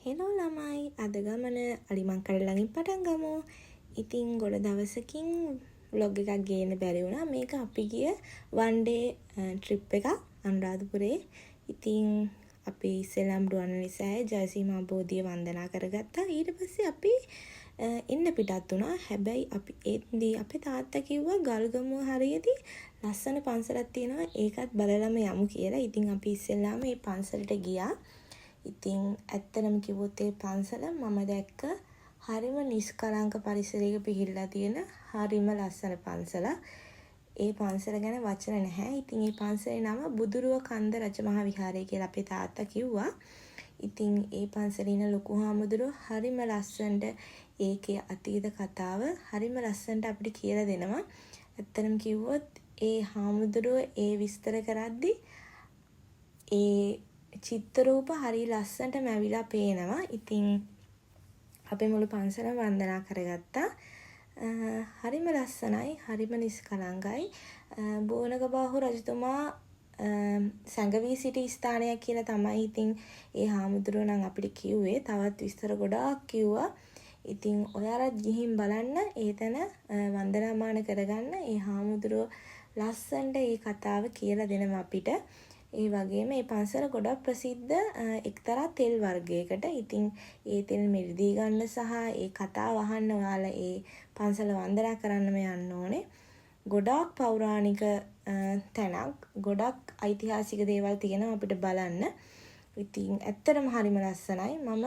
Hello ළමයි අද ගමන අලිමංකඩ ළඟින් පටන් ගමු. ඉතින් ගොඩ දවසකින් vlog එකක් ගේන්න බැරි වුණා. මේක අපි ගිය one day trip එකක් අනුරාධපුරේ. ඉතින් අපි ඉස්සෙල්ලාම රුවන්වැලිසෑය ජයසීමා බෝධිය වන්දනා කරගත්තා. ඊට පස්සේ අපි එන්න පිටත් වුණා. හැබැයි අපි එද්දී අපේ තාත්තා කිව්වා ගල්ගමුව හරියදී ලස්සන පන්සලක් තියෙනවා. ඒකත් බලලම යමු කියලා. ඉතින් අපි ඉස්සෙල්ලාම මේ පන්සලට ගියා. ඉතින් ඇත්තටම කිව්වොත් ඒ පන්සල මම දැක්ක හරිම නිස්කලංක පරිසරයක පිහිටලා තියෙන හරිම ලස්සන පන්සලක්. ඒ පන්සල ගැන වචන නැහැ. ඉතින් මේ පන්සලේ නම බුදුරුව කන්ද රජමහා විහාරය කියලා අපේ තාත්තා කිව්වා. ඉතින් ඒ පන්සලේ ඉන්න ලොකු හාමුදුරුවෝ හරිම ලස්සනට ඒකේ අතීත කතාව හරිම ලස්සනට අපිට කියලා දෙනවා. ඇත්තටම කිව්වොත් ඒ හාමුදුරුවෝ ඒ විස්තර කරද්දි ඒ චිත්‍රරූප හරි ලස්සනට මැවිලා පේනවා. ඉතින් අපේ මුළු පන්සලම වන්දනා කරගත්තා. හරිම ලස්සනයි, හරිම නිස්කලංකයි. බෝනගබාහු රජතුමා සංගවී සිටි ස්ථානයක් කියලා තමයි ඉතින් ඒ හාමුදුරුවෝ නම් අපිට කිව්වේ. තවත් විස්තර ගොඩාක් කිව්වා. ඉතින් ඔයාලත් ගිහින් බලන්න ඒතන වන්දනාමාන කරගන්න. ඒ හාමුදුරුවෝ ලස්සනට ඒ කතාව කියලා දෙනවා අපිට. ඒ වගේම මේ පන්සල ගොඩක් ප්‍රසිද්ධ එක්තරා තෙල් වර්ගයකට. ඉතින් ඒ තෙල් මිරිදී ගන්න සහ ඒ කතාව අහන්න ඔයාලා ඒ පන්සල වන්දනා කරන්නම යන්න ඕනේ. ගොඩාක් පෞරාණික තැනක්, ගොඩක් ඓතිහාසික දේවල් තියෙනවා අපිට බලන්න. ඉතින් ඇත්තටම හරිම ලස්සනයි. මම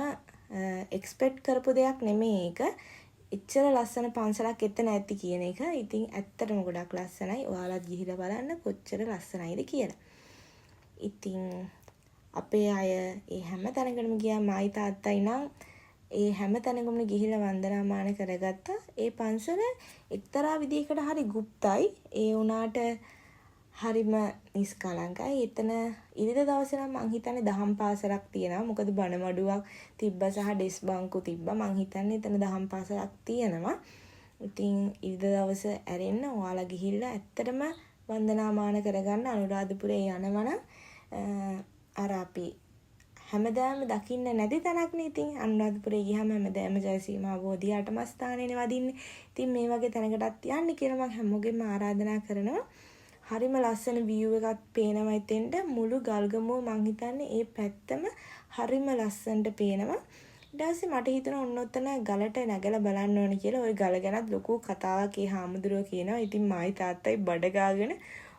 එක්ස්පෙක්ට් කරපු දෙයක් නෙමෙයි ඒක. එච්චර ලස්සන පන්සලක් එතන ඇති කියන එක. ඉතින් ඇත්තටම ගොඩක් ලස්සනයි. ඔයාලත් ගිහිල්ලා බලන්න කොච්චර ලස්සනයිද කියලා. ඉතින් අපේ අය ඒ හැම තැනකටම ගියා. මායි තාත්තයි නම් ඒ හැම තැනකම ගිහිල්ලා වන්දනාමාන කරගත්තා. ඒ පන්සල එක්තරා විදිහකට හරි গুপ্তයි. ඒ වුණාට හරිම නිස්කලංකයි. එතන ඉරිදා දවසේ නම් මං හිතන්නේ දහම් පාසලක් තියෙනවා. මොකද බණ මඩුවක් තිබ්බ සහ ඩෙස් බංකු තිබ්බා. මං හිතන්නේ එතන දහම් පාසලක් තියෙනවා. ඉතින් ඉරිදා දවස ඇරෙන්න ඔයාලා ගිහිල්ලා ඇත්තටම වන්දනාමාන කරගන්න අනුරාධපුරේ යනවනම් අර අපි හැමදාම දකින්න නැති තැනක් නේ. ඉතින් අනුරාධපුරේ ගියාම හැමදාම ජයසීමා බෝධිය අටම ස්ථානේනේ වදින්නේ. ඉතින් මේ වගේ තැනකටත් යන්න කියලා මම හැමෝගෙම ආරාධනා කරනවා. හරිම ලස්සන view එකක් පේනවා එතෙන්ට. මුළු ගල්ගමුව මං හිතන්නේ ඒ පැත්තම හරිම ලස්සනට පේනවා. ඊට පස්සේ මට හිතුණා ඔන්න ඔතන ගලට නැගලා බලන්න ඕනේ කියලා. ওই ගල ගැනත් ලොකු කතාවක් ඒ හාමුදුරුවෝ කියනවා. ඉතින් මායි තාත්තයි බඩ ගාගෙන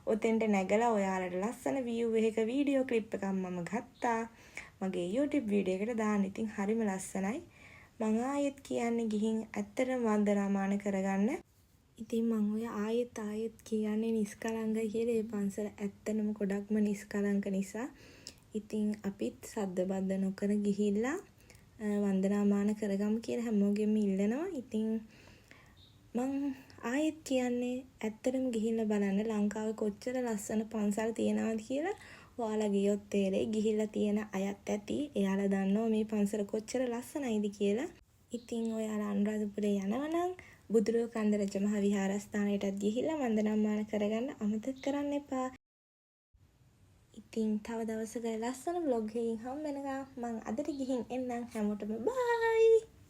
ඔතෙන්ට නැගලා ඔයාලට ලස්සන view එකක වීඩියෝ ක්ලිප් එකක් මම ගත්තා. මගේ YouTube වීඩියෝ එකට දාන්න. ඉතින් හරිම ලස්සනයි. මම ආයෙත් කියන්නේ ගිහින් ඇත්තටම වන්දනාමාන කරගන්න. ඉතින් මම ඔය ආයෙත් කියන්නේ නිස්කලංකයි කියලා. ඒ පන්සල ඇත්තටම ගොඩක්ම නිස්කලංක නිසා. ඉතින් අපිත් සද්ද බද්ද නොකර ගිහිල්ලා වන්දනාමාන කරගමු කියලා හැමෝගෙම ඉල්ලනවා. ඉතින් මං ආයෙත් කියන්නේ ඇත්තටම ගිහිල්ලා බලන්න ලංකාවේ කොච්චර ලස්සන පන්සල් තියෙනවද කියලා. ඔයාලා ගියොත් තේරෙයි. ගිහිල්ලා තියෙන අයත් ඇති. එයාලා දන්නවා මේ පන්සල කොච්චර ලස්සනයිද කියලා. ඉතින් ඔයාලා අනුරාධපුරේ යනවනම් බුදුරුව කන්ද රජමහා විහාරස්ථානයටත් ගිහිල්ලා වන්දනාමාන කරගන්න අමතක කරන්න එපා. ඉතින් තව දවසක ලස්සන vlog එකකින් හම්බ වෙනකම් මං අදට ගිහින් එන්නම්. හැමෝටම බයි.